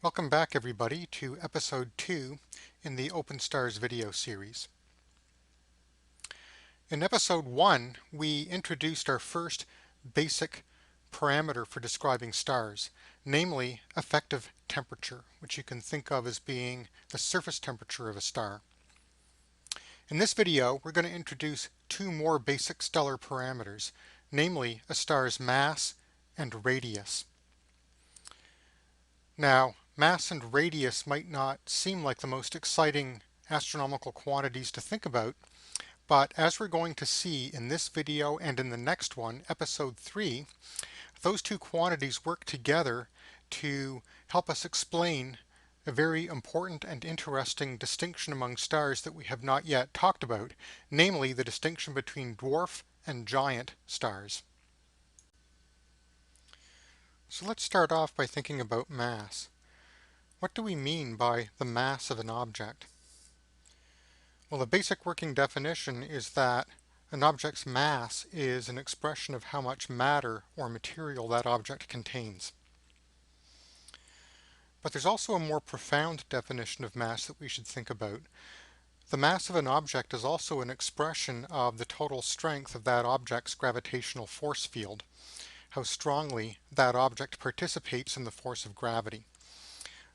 Welcome back everybody to episode 2 in the openStars video series. In episode 1 we introduced our first basic parameter for describing stars, namely effective temperature, which you can think of as being the surface temperature of a star. In this video we're going to introduce two more basic stellar parameters, namely a star's mass and radius. Now, mass and radius might not seem like the most exciting astronomical quantities to think about, but as we're going to see in this video and in the next one, episode 3, those two quantities work together to help us explain a very important and interesting distinction among stars that we have not yet talked about, namely the distinction between dwarf and giant stars. So let's start off by thinking about mass. What do we mean by the mass of an object? Well, the basic working definition is that an object's mass is an expression of how much matter or material that object contains. But there's also a more profound definition of mass that we should think about. The mass of an object is also an expression of the total strength of that object's gravitational force field, how strongly that object participates in the force of gravity.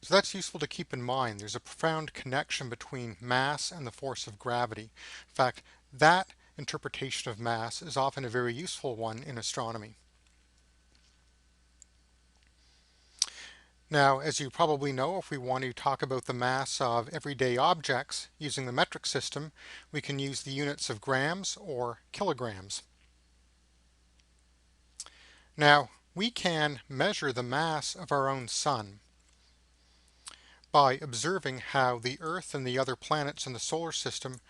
So that's useful to keep in mind. There's a profound connection between mass and the force of gravity. In fact, that interpretation of mass is often a very useful one in astronomy. Now, as you probably know, if we want to talk about the mass of everyday objects using the metric system, we can use the units of grams or kilograms. Now, we can measure the mass of our own sun by observing how the Earth and the other planets in the solar system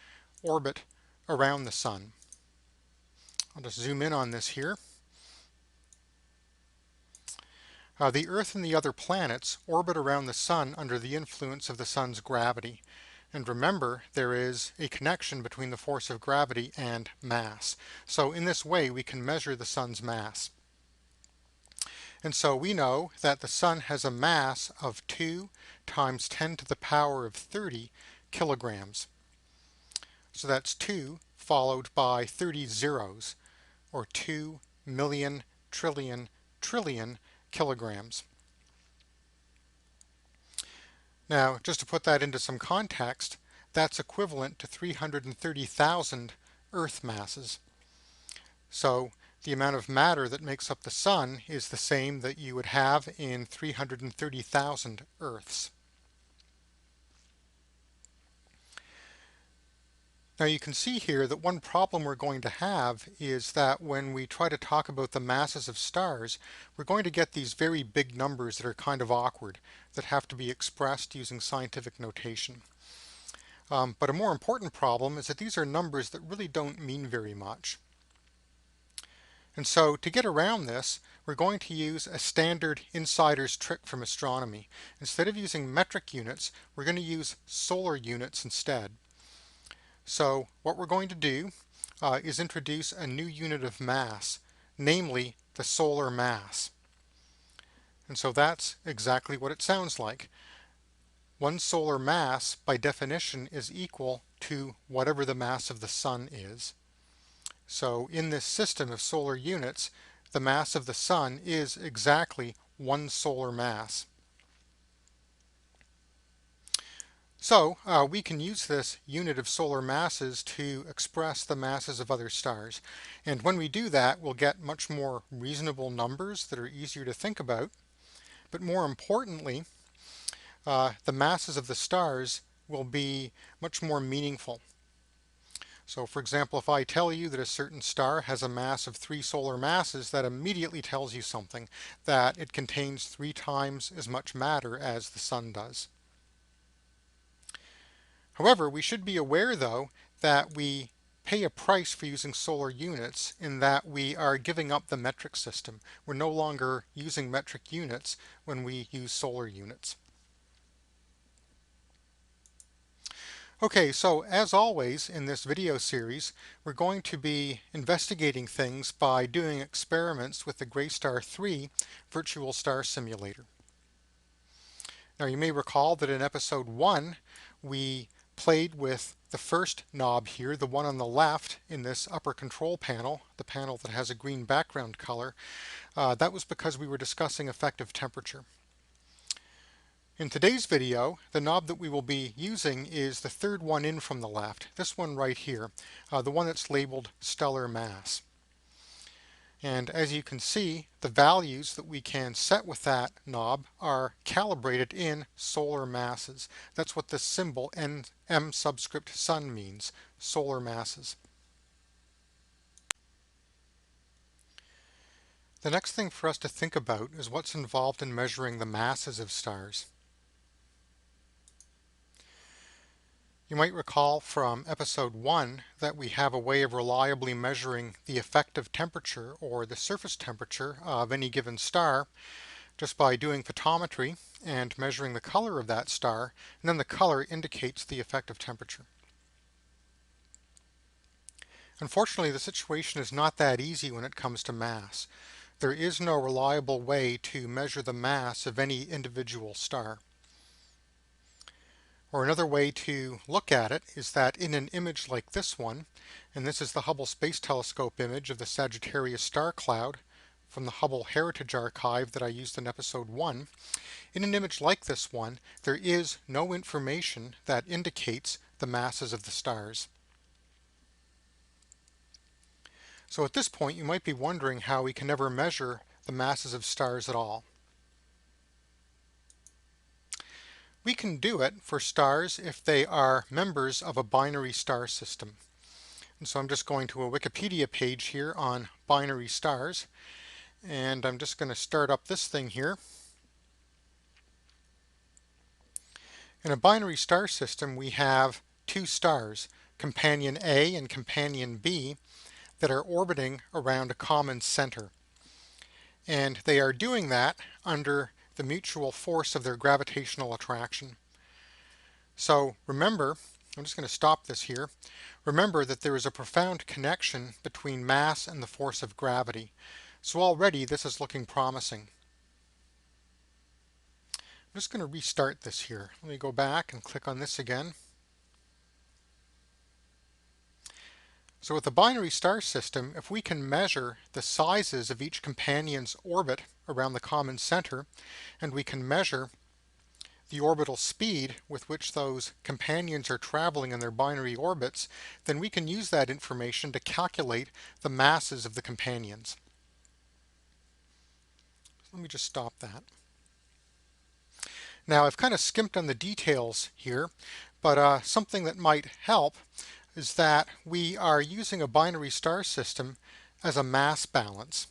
orbit around the sun. I'll just zoom in on this here. The Earth and the other planets orbit around the sun under the influence of the sun's gravity. And remember, there is a connection between the force of gravity and mass. So in this way we can measure the sun's mass. And so we know that the sun has a mass of 2 times 10 to the power of 30 kilograms. So that's 2 followed by 30 zeros, or 2 million trillion trillion kilograms. Now, just to put that into some context, that's equivalent to 330,000 Earth masses. So the amount of matter that makes up the sun is the same that you would have in 330,000 Earths. Now you can see here that one problem we're going to have is that when we try to talk about the masses of stars, we're going to get these very big numbers that are kind of awkward, that have to be expressed using scientific notation. But a more important problem is that these are numbers that really don't mean very much. And so to get around this, we're going to use a standard insider's trick from astronomy. Instead of using metric units, we're going to use solar units instead. So what we're going to do is introduce a new unit of mass, namely the solar mass. And so that's exactly what it sounds like. One solar mass, by definition, is equal to whatever the mass of the sun is. So in this system of solar units, the mass of the sun is exactly one solar mass. So we can use this unit of solar masses to express the masses of other stars. And when we do that, we'll get much more reasonable numbers that are easier to think about. But more importantly, the masses of the stars will be much more meaningful. So for example, if I tell you that a certain star has a mass of 3 solar masses, that immediately tells you something, that it contains 3 times as much matter as the sun does. However, we should be aware though that we pay a price for using solar units in that we are giving up the metric system. We're no longer using metric units when we use solar units. Okay, so as always in this video series, we're going to be investigating things by doing experiments with the Graystar 3 virtual star simulator. Now you may recall that in episode 1 we played with the first knob here, the one on the left in this upper control panel, the panel that has a green background color. That was because we were discussing effective temperature. In today's video, the knob that we will be using is the third one in from the left, this one right here, the one that's labeled stellar mass. And as you can see, the values that we can set with that knob are calibrated in solar masses. That's what this symbol M subscript sun means, solar masses. The next thing for us to think about is what's involved in measuring the masses of stars. You might recall from episode 1 that we have a way of reliably measuring the effective temperature or the surface temperature of any given star just by doing photometry and measuring the color of that star, and then the color indicates the effective temperature. Unfortunately, the situation is not that easy when it comes to mass. There is no reliable way to measure the mass of any individual star. Or another way to look at it is that in an image like this one, and this is the Hubble Space Telescope image of the Sagittarius star cloud from the Hubble Heritage Archive that I used in episode 1, in an image like this one, there is no information that indicates the masses of the stars. So at this point, you might be wondering how we can never measure the masses of stars at all. We can do it for stars if they are members of a binary star system. And so I'm just going to a Wikipedia page here on binary stars, and I'm just going to start up this thing here. In a binary star system, we have two stars, companion A and companion B, that are orbiting around a common center. And they are doing that under the mutual force of their gravitational attraction. So remember, I'm just going to stop this here. Remember that there is a profound connection between mass and the force of gravity. So already this is looking promising. I'm just going to restart this here. Let me go back and click on this again. So with the binary star system, if we can measure the sizes of each companion's orbit around the common center, and we can measure the orbital speed with which those companions are traveling in their binary orbits, then we can use that information to calculate the masses of the companions. Let me just stop that. Now I've kind of skimped on the details here, but something that might help is that we are using a binary star system as a mass balance.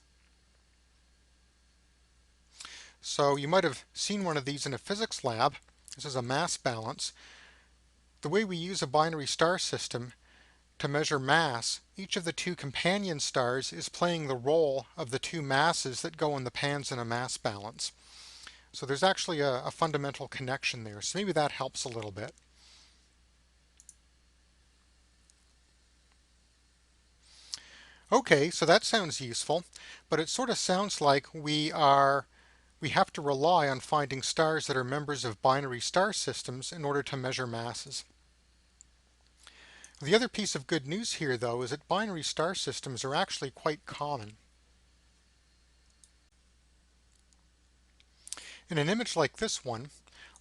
So you might have seen one of these in a physics lab. This is a mass balance. The way we use a binary star system to measure mass, each of the two companion stars is playing the role of the two masses that go in the pans in a mass balance. So there's actually a fundamental connection there. So maybe that helps a little bit. Okay, so that sounds useful, but it sort of sounds like we have to rely on finding stars that are members of binary star systems in order to measure masses. The other piece of good news here, though, is that binary star systems are actually quite common. In an image like this one,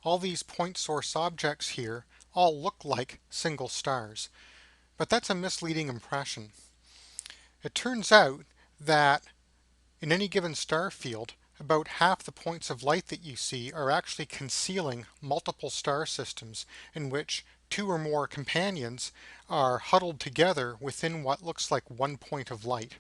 all these point source objects here all look like single stars, but that's a misleading impression. It turns out that in any given star field, about half the points of light that you see are actually concealing multiple star systems in which two or more companions are huddled together within what looks like one point of light.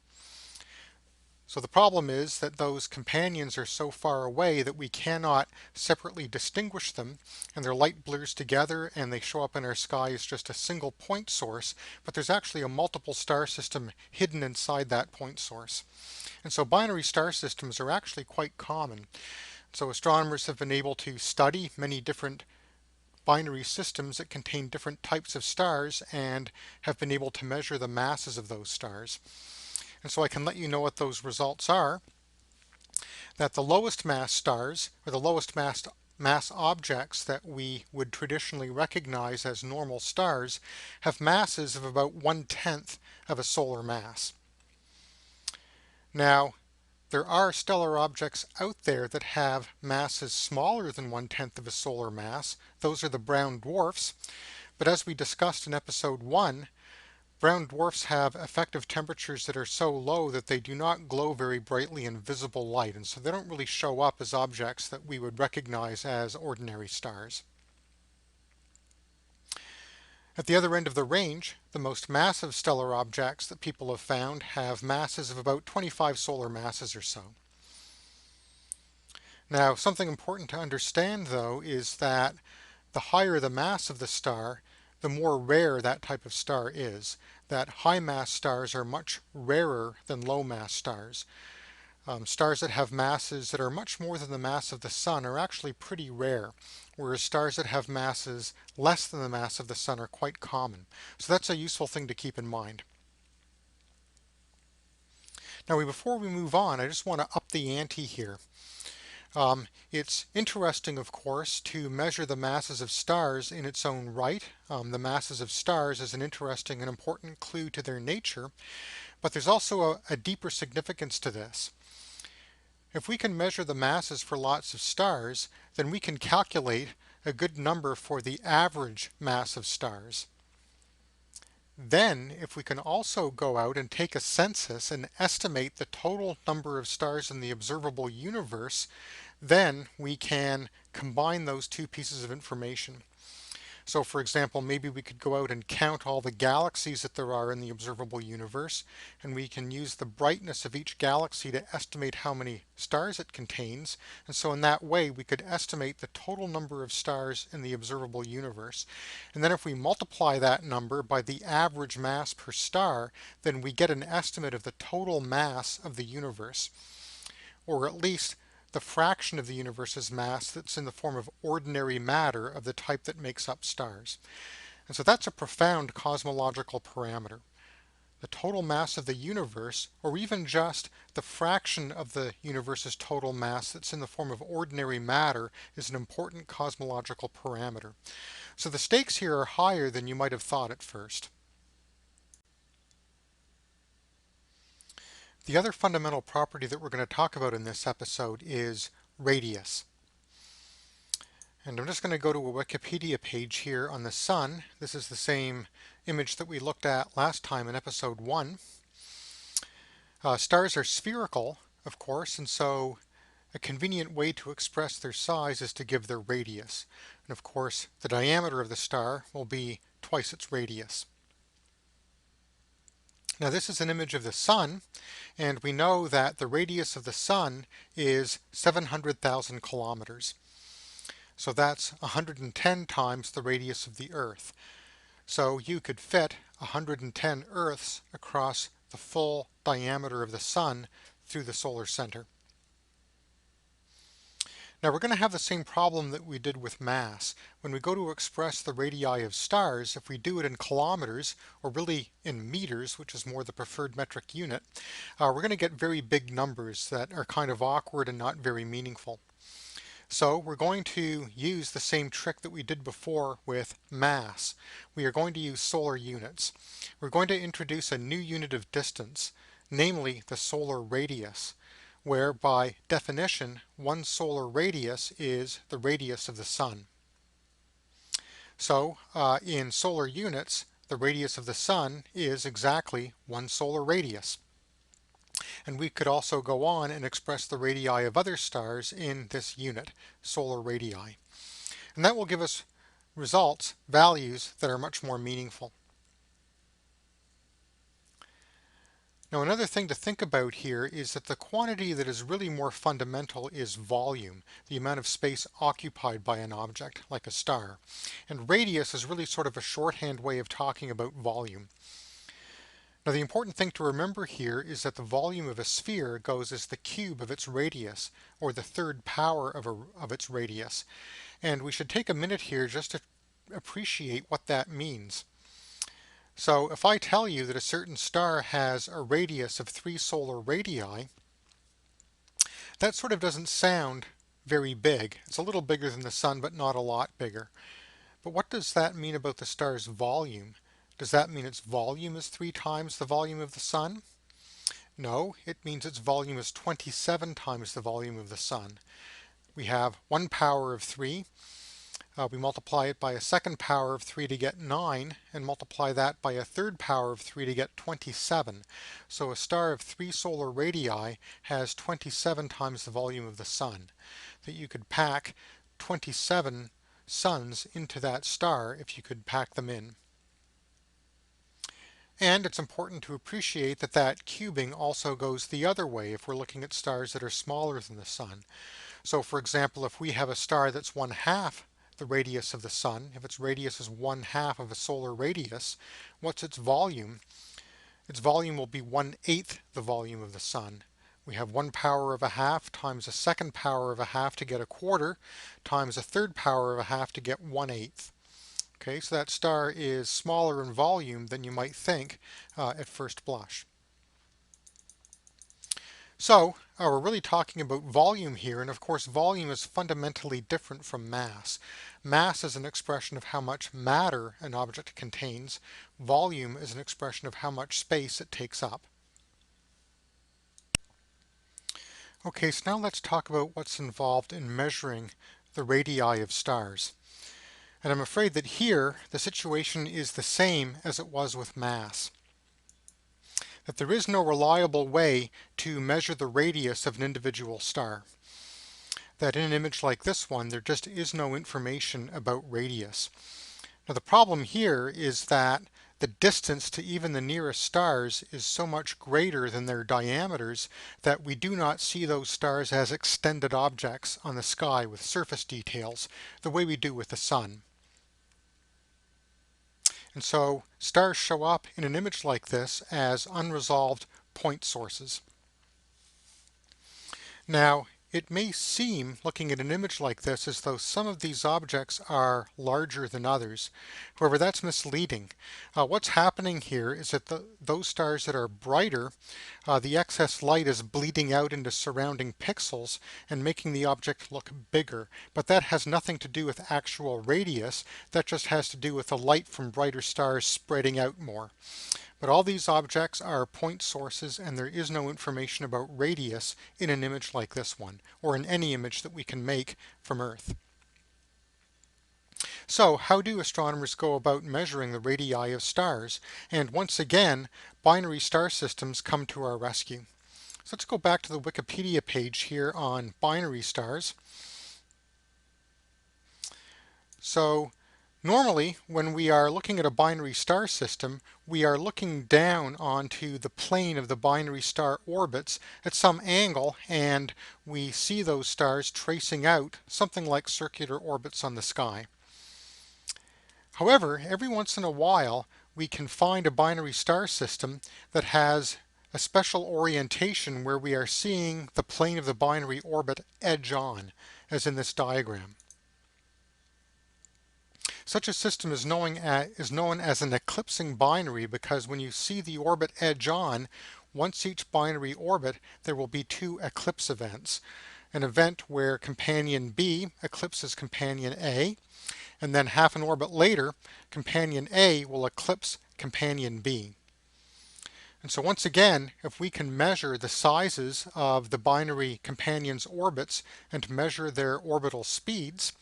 So the problem is that those companions are so far away that we cannot separately distinguish them, and their light blurs together and they show up in our sky as just a single point source, but there's actually a multiple star system hidden inside that point source. And so binary star systems are actually quite common. So astronomers have been able to study many different binary systems that contain different types of stars and have been able to measure the masses of those stars. And so I can let you know what those results are, that the lowest mass stars, or the lowest mass objects that we would traditionally recognize as normal stars have masses of about 1/10 of a solar mass. Now, there are stellar objects out there that have masses smaller than 1/10 of a solar mass. Those are the brown dwarfs. But as we discussed in episode 1, brown dwarfs have effective temperatures that are so low that they do not glow very brightly in visible light, and so they don't really show up as objects that we would recognize as ordinary stars. At the other end of the range, the most massive stellar objects that people have found have masses of about 25 solar masses or so. Now, something important to understand, though, is that the higher the mass of the star, the more rare that type of star is. That high mass stars are much rarer than low mass stars. Stars that have masses that are much more than the mass of the Sun are actually pretty rare, whereas stars that have masses less than the mass of the Sun are quite common. So that's a useful thing to keep in mind. Now, before we move on, I just want to up the ante here. It's interesting, of course, to measure the masses of stars in its own right. The masses of stars is an interesting and important clue to their nature, but there's also a deeper significance to this. If we can measure the masses for lots of stars, then we can calculate a good number for the average mass of stars. Then, if we can also go out and take a census and estimate the total number of stars in the observable universe, then we can combine those two pieces of information. So for example, maybe we could go out and count all the galaxies that there are in the observable universe, and we can use the brightness of each galaxy to estimate how many stars it contains. And so in that way, we could estimate the total number of stars in the observable universe. And then if we multiply that number by the average mass per star, then we get an estimate of the total mass of the universe, or at least the fraction of the universe's mass that's in the form of ordinary matter of the type that makes up stars. And so that's a profound cosmological parameter. The total mass of the universe, or even just the fraction of the universe's total mass that's in the form of ordinary matter, is an important cosmological parameter. So the stakes here are higher than you might have thought at first. The other fundamental property that we're going to talk about in this episode is radius. And I'm just going to go to a Wikipedia page here on the Sun. This is the same image that we looked at last time in episode 1. Stars are spherical, of course, and so a convenient way to express their size is to give their radius. And of course, the diameter of the star will be twice its radius. Now this is an image of the Sun, and we know that the radius of the Sun is 700,000 kilometers. So that's 110 times the radius of the Earth. So you could fit 110 Earths across the full diameter of the Sun through the solar center. Now we're going to have the same problem that we did with mass. When we go to express the radii of stars, if we do it in kilometers, or really in meters, which is more the preferred metric unit, we're going to get very big numbers that are kind of awkward and not very meaningful. So we're going to use the same trick that we did before with mass. We are going to use solar units. We're going to introduce a new unit of distance, namely the solar radius, where by definition, one solar radius is the radius of the Sun. So in solar units, the radius of the Sun is exactly one solar radius. And we could also go on and express the radii of other stars in this unit, solar radii. And that will give us results, values that are much more meaningful. Now another thing to think about here is that the quantity that is really more fundamental is volume, the amount of space occupied by an object, like a star. And radius is really sort of a shorthand way of talking about volume. Now the important thing to remember here is that the volume of a sphere goes as the cube of its radius, or the third power of its radius. And we should take a minute here just to appreciate what that means. So if I tell you that a certain star has a radius of 3 solar radii, that sort of doesn't sound very big. It's a little bigger than the sun, but not a lot bigger. But what does that mean about the star's volume? Does that mean its volume is 3 times the volume of the sun? No, it means its volume is 27 times the volume of the sun. We have 1 power of 3. We multiply it by a second power of 3 to get 9, and multiply that by a third power of 3 to get 27. So a star of 3 solar radii has 27 times the volume of the sun. That you could pack 27 suns into that star if you could pack them in. And it's important to appreciate that that cubing also goes the other way if we're looking at stars that are smaller than the sun. So for example, if we have a star that's 1/2 the radius of the sun, if its radius is 1/2 of a solar radius, what's its volume? Its volume will be 1/8 the volume of the sun. We have 1 power of a half times a second power of a half to get a quarter times a third power of a half to get 1/8. Okay, so that star is smaller in volume than you might think at first blush. So we're really talking about volume here, and of course volume is fundamentally different from mass. Mass is an expression of how much matter an object contains. Volume is an expression of how much space it takes up. Okay, so now let's talk about what's involved in measuring the radii of stars. And I'm afraid that here the situation is the same as it was with mass. That there is no reliable way to measure the radius of an individual star. That in an image like this one, there just is no information about radius. Now the problem here is that the distance to even the nearest stars is so much greater than their diameters that we do not see those stars as extended objects on the sky with surface details the way we do with the sun. And so stars show up in an image like this as unresolved point sources. Now, it may seem, looking at an image like this, as though some of these objects are larger than others. However, that's misleading. What's happening here is that those stars that are brighter, the excess light is bleeding out into surrounding pixels and making the object look bigger. But that has nothing to do with actual radius. That just has to do with the light from brighter stars spreading out more. But all these objects are point sources, and there is no information about radius in an image like this one, or in any image that we can make from Earth. So how do astronomers go about measuring the radii of stars? And once again, binary star systems come to our rescue. So let's go back to the Wikipedia page here on binary stars. So normally, when we are looking at a binary star system, we are looking down onto the plane of the binary star orbits at some angle, and we see those stars tracing out something like circular orbits on the sky. However, every once in a while, we can find a binary star system that has a special orientation where we are seeing the plane of the binary orbit edge on, as in this diagram. Such a system is known as an eclipsing binary because when you see the orbit edge on, once each binary orbit, there will be 2 eclipse events. An event where companion B eclipses companion A, and then half an orbit later, companion A will eclipse companion B. And so once again, if we can measure the sizes of the binary companions' orbits and measure their orbital speeds,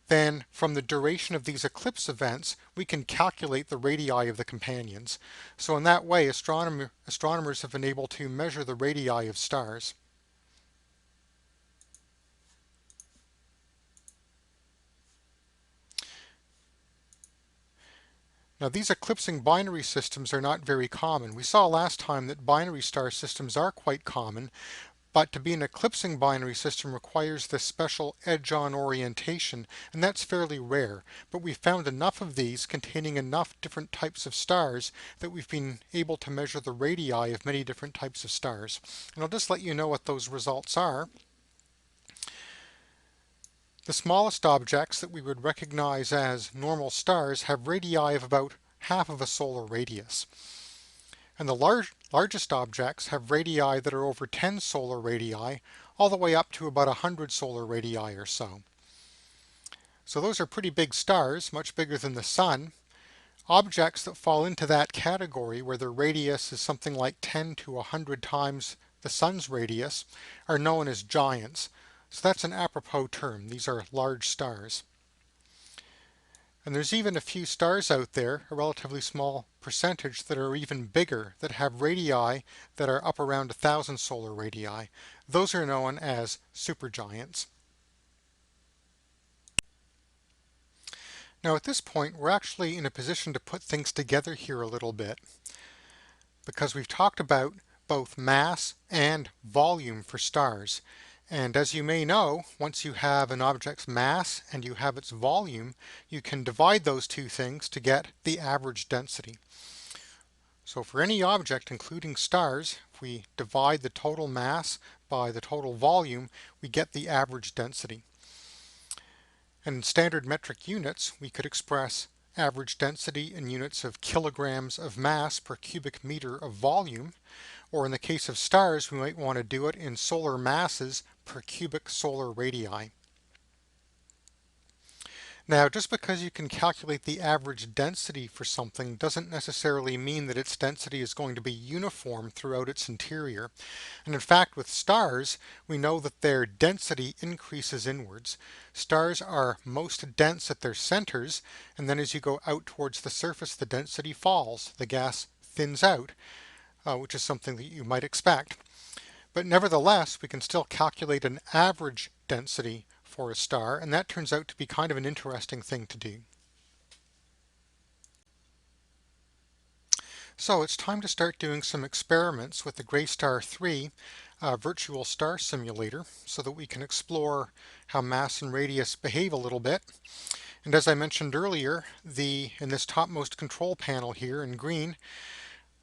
then from the duration of these eclipse events, we can calculate the radii of the companions. So in that way, astronomers have been able to measure the radii of stars. Now these eclipsing binary systems are not very common. We saw last time that binary star systems are quite common, but to be an eclipsing binary system requires this special edge-on orientation, and that's fairly rare. But we've found enough of these containing enough different types of stars that we've been able to measure the radii of many different types of stars. And I'll just let you know what those results are. The smallest objects that we would recognize as normal stars have radii of about half of a solar radius. And the largest objects have radii that are over 10 solar radii, all the way up to about 100 solar radii or so. So those are pretty big stars, much bigger than the Sun. Objects that fall into that category, where their radius is something like 10 to 100 times the Sun's radius, are known as giants. So that's an apropos term. These are large stars. And there's even a few stars out there, a relatively small percentage, that are even bigger, that have radii that are up around 1,000 solar radii. Those are known as supergiants. Now at this point, we're actually in a position to put things together here a little bit, because we've talked about both mass and volume for stars. And as you may know, once you have an object's mass and you have its volume, you can divide those two things to get the average density. So for any object, including stars, if we divide the total mass by the total volume, we get the average density. And in standard metric units, we could express average density in units of kilograms of mass per cubic meter of volume, or in the case of stars, we might want to do it in solar masses per cubic solar radii. Now, just because you can calculate the average density for something doesn't necessarily mean that its density is going to be uniform throughout its interior. And in fact, with stars, we know that their density increases inwards. Stars are most dense at their centers, and then as you go out towards the surface, the density falls. The gas thins out, which is something that you might expect. But nevertheless, we can still calculate an average density for a star, and that turns out to be kind of an interesting thing to do. So it's time to start doing some experiments with the Graystar 3 virtual star simulator so that we can explore how mass and radius behave a little bit. And as I mentioned earlier, in this topmost control panel here in green,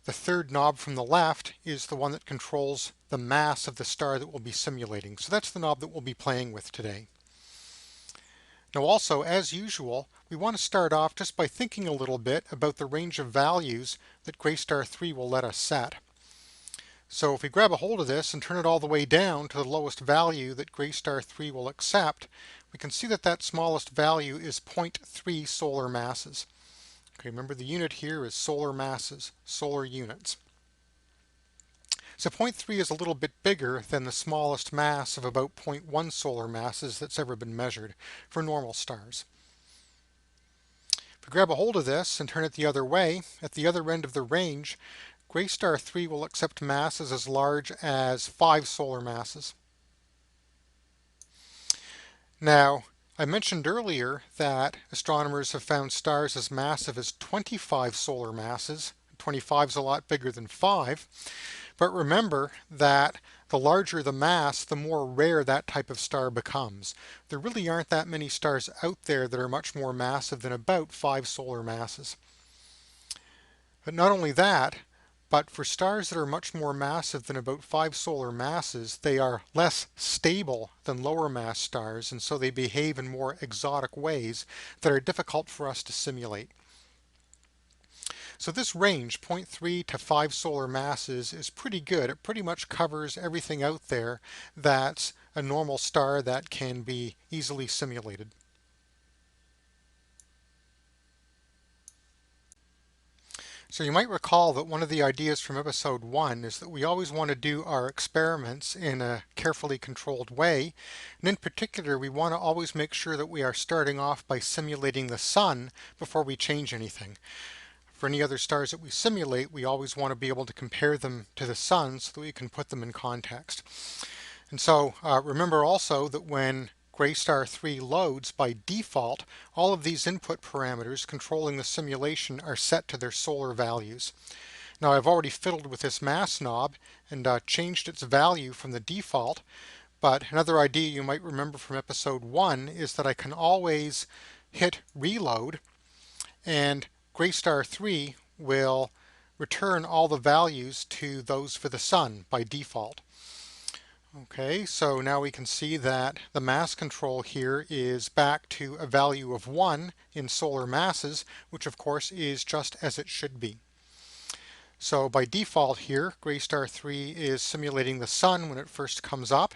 the third knob from the left is the one that controls the mass of the star that we'll be simulating. So that's the knob that we'll be playing with today. Now also, as usual, we want to start off just by thinking a little bit about the range of values that Graystar 3 will let us set. So if we grab a hold of this and turn it all the way down to the lowest value that Graystar 3 will accept, we can see that that smallest value is 0.3 solar masses. Okay, remember the unit here is solar masses, solar units. So 0.3 is a little bit bigger than the smallest mass of about 0.1 solar masses that's ever been measured for normal stars. If we grab a hold of this and turn it the other way, at the other end of the range, Graystar 3 will accept masses as large as 5 solar masses. Now, I mentioned earlier that astronomers have found stars as massive as 25 solar masses. 25 is a lot bigger than 5. But remember that the larger the mass, the more rare that type of star becomes. There really aren't that many stars out there that are much more massive than about 5 solar masses. But not only that, but for stars that are much more massive than about 5 solar masses, they are less stable than lower mass stars, and so they behave in more exotic ways that are difficult for us to simulate. So this range, 0.3 to 5 solar masses, is pretty good. It pretty much covers everything out there that's a normal star that can be easily simulated. So you might recall that one of the ideas from episode 1 is that we always want to do our experiments in a carefully controlled way. And in particular, we want to always make sure that we are starting off by simulating the sun before we change anything. For any other stars that we simulate, we always want to be able to compare them to the sun so that we can put them in context. And so remember also that when Graystar 3 loads, by default, all of these input parameters controlling the simulation are set to their solar values. Now I've already fiddled with this mass knob and changed its value from the default, but another idea you might remember from episode 1 is that I can always hit reload and Graystar 3 will return all the values to those for the sun by default. Okay, so now we can see that the mass control here is back to a value of 1 in solar masses, which of course is just as it should be. So by default here, Graystar 3 is simulating the sun when it first comes up.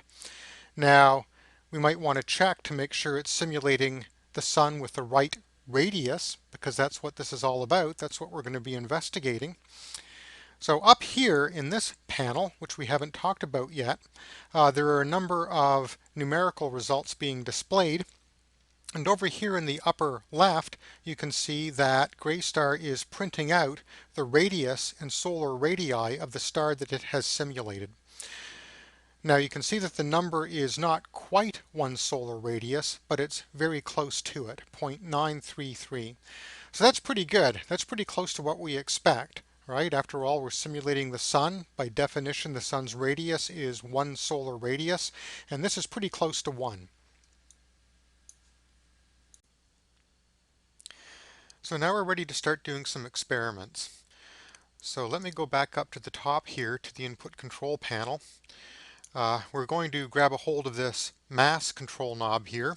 Now, we might want to check to make sure it's simulating the sun with the right radius, because that's what this is all about. That's what we're going to be investigating. So up here in this panel, which we haven't talked about yet, there are a number of numerical results being displayed. And over here in the upper left, you can see that Graystar is printing out the radius and solar radii of the star that it has simulated. Now you can see that the number is not quite one solar radius, but it's very close to it, 0.933. So that's pretty good. That's pretty close to what we expect, right? After all, we're simulating the sun. By definition, the sun's radius is one solar radius, and this is pretty close to one. So now we're ready to start doing some experiments. So let me go back up to the top here to the input control panel. We're going to grab a hold of this mass control knob here,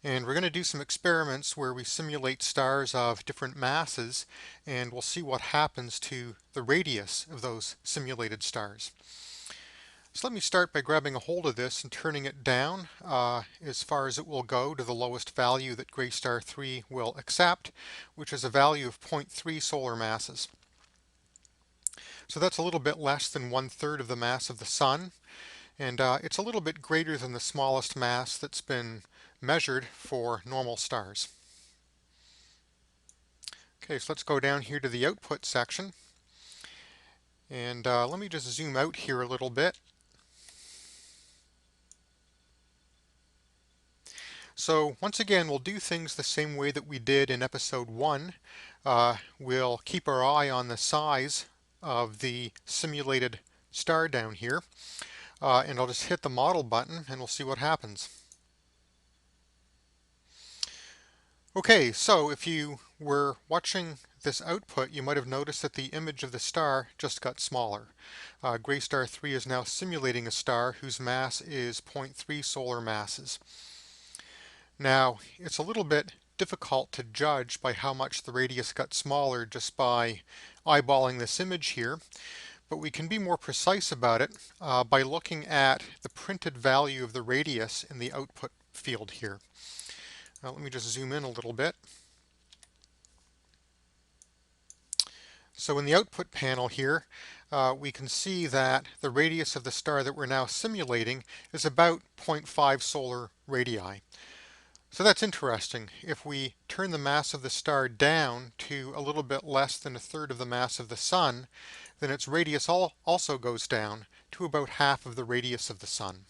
and we're going to do some experiments where we simulate stars of different masses, and we'll see what happens to the radius of those simulated stars. So let me start by grabbing a hold of this and turning it down as far as it will go to the lowest value that Graystar 3 will accept, which is a value of 0.3 solar masses. So that's a little bit less than 1/3 of the mass of the Sun, and it's a little bit greater than the smallest mass that's been measured for normal stars. Okay, so let's go down here to the output section, and let me just zoom out here a little bit. So once again, we'll do things the same way that we did in episode 1. We'll keep our eye on the size of the simulated star down here, and I'll just hit the model button and we'll see what happens. Okay, so if you were watching this output, you might have noticed that the image of the star just got smaller. Graystar 3 is now simulating a star whose mass is 0.3 solar masses. Now, it's a little bit difficult to judge by how much the radius got smaller just by eyeballing this image here, but we can be more precise about it by looking at the printed value of the radius in the output field here. Now, let me just zoom in a little bit. So in the output panel here, we can see that the radius of the star that we're now simulating is about 0.5 solar radii. So that's interesting. If we turn the mass of the star down to a little bit less than 1/3 of the mass of the Sun, then its radius also goes down to about half of the radius of the Sun.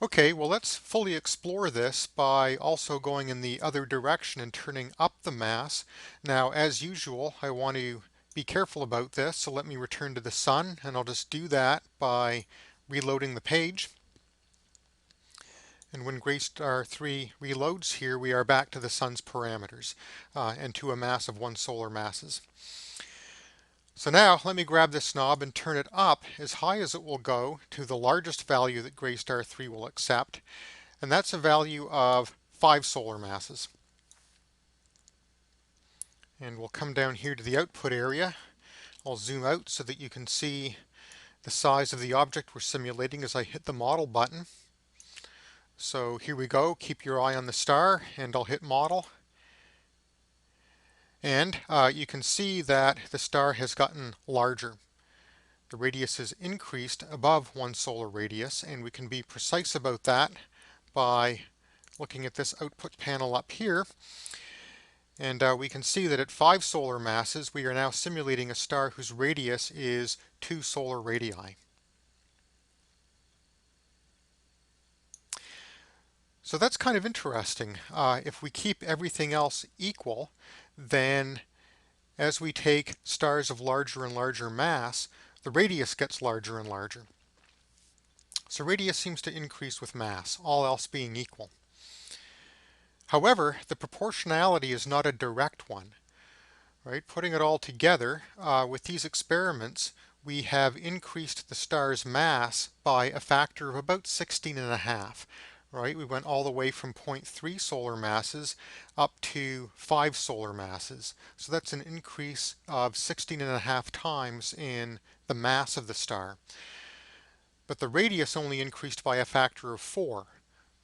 Okay, well let's fully explore this by also going in the other direction and turning up the mass. Now, as usual, I want to be careful about this, so let me return to the Sun, and I'll just do that by reloading the page. And when Graystar 3 reloads here, we are back to the Sun's parameters and to a mass of 1 solar masses. So now let me grab this knob and turn it up as high as it will go to the largest value that Graystar 3 will accept, and that's a value of 5 solar masses. And we'll come down here to the output area. I'll zoom out so that you can see the size of the object we're simulating as I hit the model button. So here we go. Keep your eye on the star, and I'll hit model. And you can see that the star has gotten larger. The radius has increased above 1 solar radius, and we can be precise about that by looking at this output panel up here. And we can see that at 5 solar masses, we are now simulating a star whose radius is 2 solar radii. So that's kind of interesting. If we keep everything else equal, then as we take stars of larger and larger mass, the radius gets larger and larger. So radius seems to increase with mass, all else being equal. However, the proportionality is not a direct one. Right? Putting it all together, with these experiments, we have increased the star's mass by a factor of about 16.5. Right? We went all the way from 0.3 solar masses up to 5 solar masses. So that's an increase of 16.5 times in the mass of the star. But the radius only increased by a factor of 4.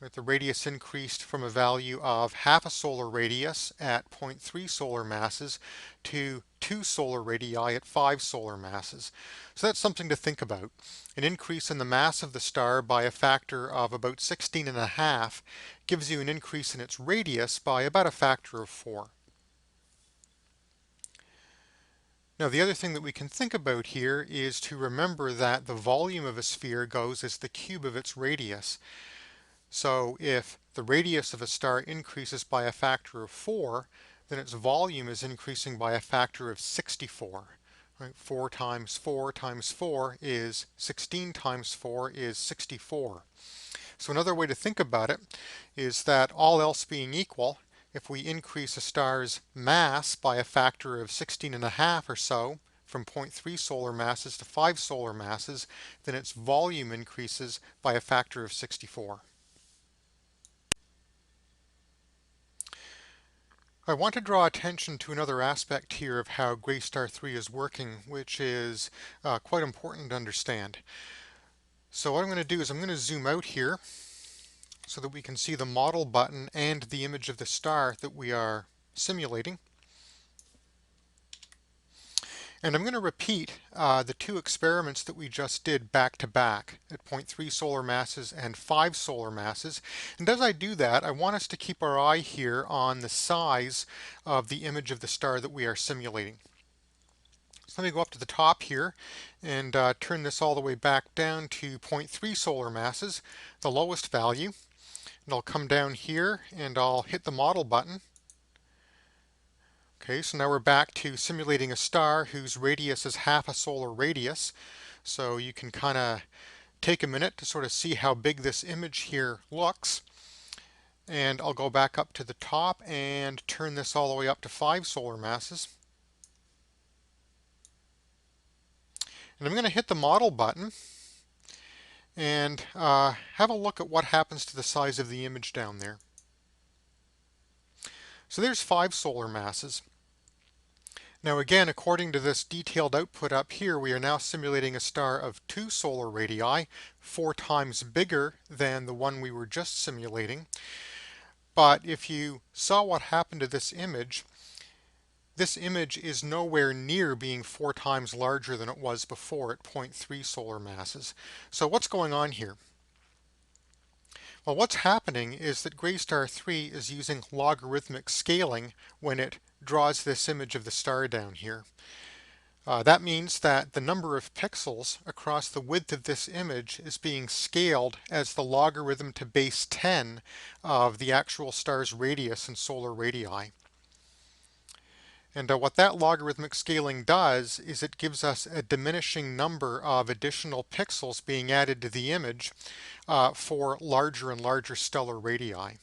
Right? The radius increased from a value of half a solar radius at 0.3 solar masses to 2 solar radii at 5 solar masses. So that's something to think about. An increase in the mass of the star by a factor of about 16.5 gives you an increase in its radius by about a factor of 4. Now, the other thing that we can think about here is to remember that the volume of a sphere goes as the cube of its radius. So if the radius of a star increases by a factor of 4, then its volume is increasing by a factor of 64. Right? 4 times 4 times 4 is 16 times 4 is 64. So another way to think about it is that all else being equal, if we increase a star's mass by a factor of 16.5 or so, from 0.3 solar masses to 5 solar masses, then its volume increases by a factor of 64. I want to draw attention to another aspect here of how Gray Star 3 is working, which is quite important to understand. So what I'm going to do is I'm going to zoom out here so that we can see the model button and the image of the star that we are simulating. And I'm going to repeat the two experiments that we just did back to back at 0.3 solar masses and 5 solar masses. And as I do that, I want us to keep our eye here on the size of the image of the star that we are simulating. So let me go up to the top here and turn this all the way back down to 0.3 solar masses, the lowest value. And I'll come down here and I'll hit the model button. Okay, so now we're back to simulating a star whose radius is half a solar radius. So you can kind of take a minute to sort of see how big this image here looks. And I'll go back up to the top and turn this all the way up to 5 solar masses. And I'm going to hit the model button and have a look at what happens to the size of the image down there. So there's 5 solar masses. Now again, according to this detailed output up here, we are now simulating a star of 2 solar radii, 4 times bigger than the one we were just simulating. But if you saw what happened to this image is nowhere near being 4 times larger than it was before at 0.3 solar masses. So what's going on here? Well, what's happening is that Gray Star 3 is using logarithmic scaling when it draws this image of the star down here. That means that the number of pixels across the width of this image is being scaled as the logarithm to base 10 of the actual star's radius in solar radii. And what that logarithmic scaling does is it gives us a diminishing number of additional pixels being added to the image for larger and larger stellar radii.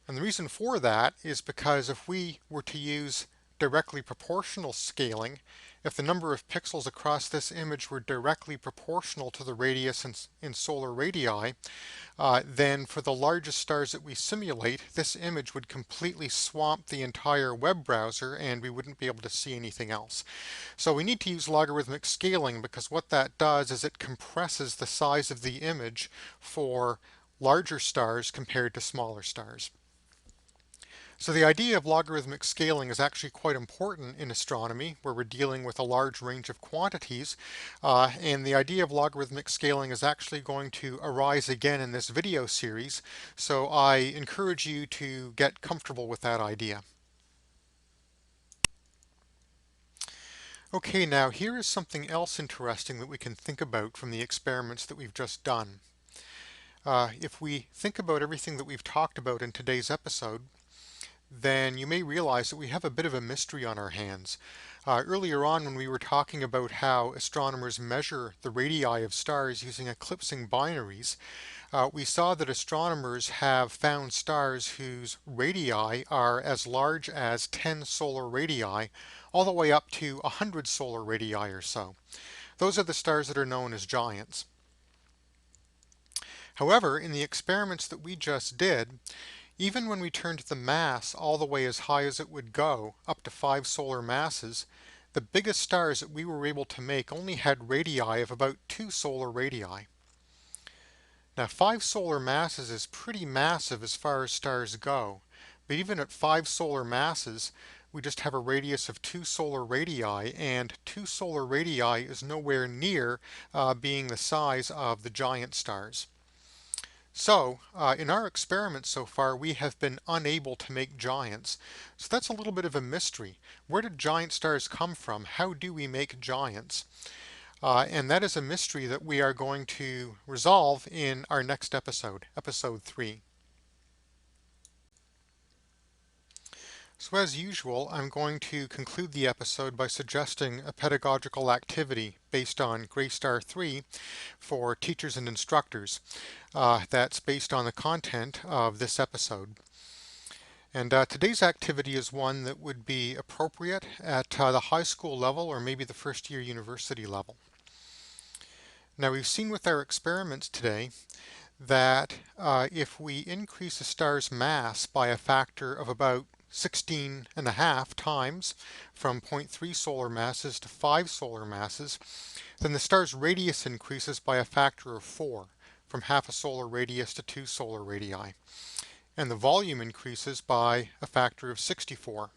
And the reason for that is because if we were to use directly proportional scaling, if the number of pixels across this image were directly proportional to the radius in solar radii, then for the largest stars that we simulate, this image would completely swamp the entire web browser and we wouldn't be able to see anything else. So we need to use logarithmic scaling because what that does is it compresses the size of the image for larger stars compared to smaller stars. So the idea of logarithmic scaling is actually quite important in astronomy, where we're dealing with a large range of quantities. And the idea of logarithmic scaling is actually going to arise again in this video series. So I encourage you to get comfortable with that idea. Okay, now here is something else interesting that we can think about from the experiments that we've just done. If we think about everything that we've talked about in today's episode, then you may realize that we have a bit of a mystery on our hands. Earlier on when we were talking about how astronomers measure the radii of stars using eclipsing binaries, we saw that astronomers have found stars whose radii are as large as 10 solar radii, all the way up to 100 solar radii or so. Those are the stars that are known as giants. However, in the experiments that we just did, even when we turned the mass all the way as high as it would go, up to 5 solar masses, the biggest stars that we were able to make only had radii of about 2 solar radii. Now 5 solar masses is pretty massive as far as stars go, but even at 5 solar masses we just have a radius of 2 solar radii, and 2 solar radii is nowhere near being the size of the giant stars. So, in our experiments so far, we have been unable to make giants. So that's a little bit of a mystery. Where did giant stars come from? How do we make giants? And that is a mystery that we are going to resolve in our next episode, episode 3. So as usual, I'm going to conclude the episode by suggesting a pedagogical activity based on Greystar 3 for teachers and instructors. That's based on the content of this episode. And today's activity is one that would be appropriate at the high school level or maybe the first year university level. Now we've seen with our experiments today that if we increase a star's mass by a factor of about 16.5 times from 0.3 solar masses to 5 solar masses, then the star's radius increases by a factor of 4 from half a solar radius to 2 solar radii. And the volume increases by a factor of 64.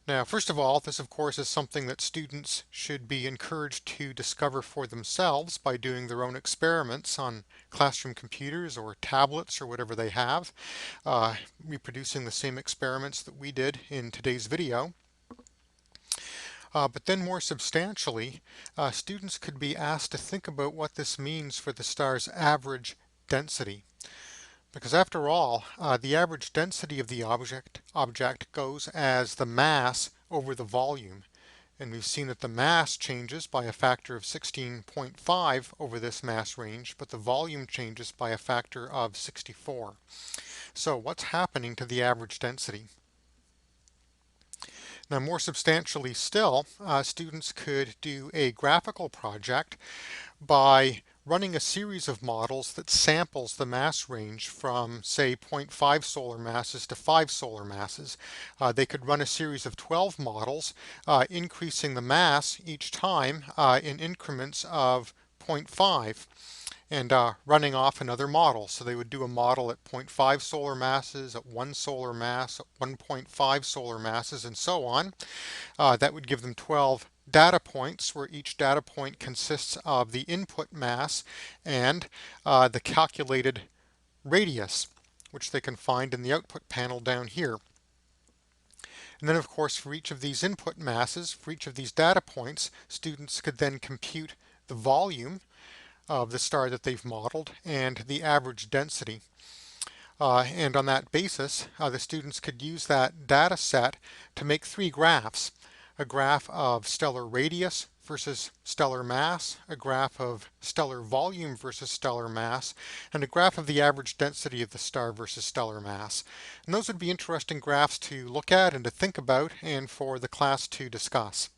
Now, first of all, this of course is something that students should be encouraged to discover for themselves by doing their own experiments on classroom computers or tablets or whatever they have, reproducing the same experiments that we did in today's video. But then more substantially, students could be asked to think about what this means for the star's average density. Because after all, the average density of the object goes as the mass over the volume. And we've seen that the mass changes by a factor of 16.5 over this mass range, but the volume changes by a factor of 64. So what's happening to the average density? Now, more substantially still, students could do a graphical project by running a series of models that samples the mass range from, say, 0.5 solar masses to 5 solar masses. They could run a series of 12 models, increasing the mass each time in increments of 0.5. And running off another model. So they would do a model at 0.5 solar masses, at 1 solar mass, at 1.5 solar masses, and so on. That would give them 12 data points, where each data point consists of the input mass and the calculated radius, which they can find in the output panel down here. And then of course for each of these input masses, for each of these data points, students could then compute the volume of the star that they've modeled and the average density. And on that basis, the students could use that data set to make 3 graphs. A graph of stellar radius versus stellar mass, a graph of stellar volume versus stellar mass, and a graph of the average density of the star versus stellar mass. And those would be interesting graphs to look at and to think about and for the class to discuss.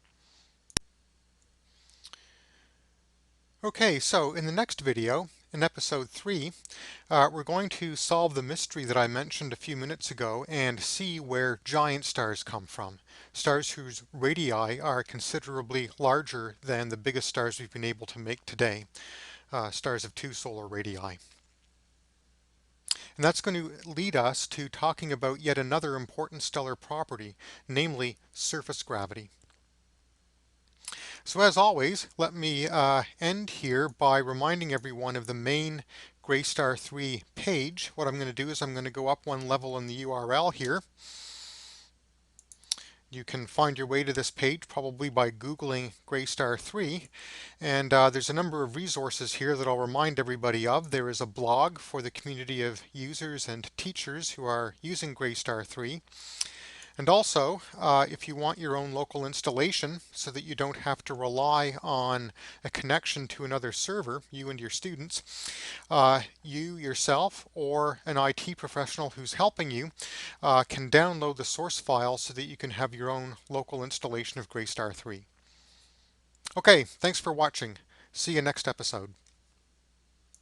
Okay, so in the next video, in episode 3, we're going to solve the mystery that I mentioned a few minutes ago and see where giant stars come from. Stars whose radii are considerably larger than the biggest stars we've been able to make today, stars of 2 solar radii. And that's going to lead us to talking about yet another important stellar property, namely surface gravity. So as always, let me end here by reminding everyone of the main Greystar 3 page. What I'm going to do is I'm going to go up one level in the URL here. You can find your way to this page probably by Googling Greystar 3. And there's a number of resources here that I'll remind everybody of. There is a blog for the community of users and teachers who are using Greystar 3. And also, if you want your own local installation so that you don't have to rely on a connection to another server, you and your students, you yourself or an IT professional who's helping you can download the source file so that you can have your own local installation of Greystar 3. Okay, thanks for watching. See you next episode.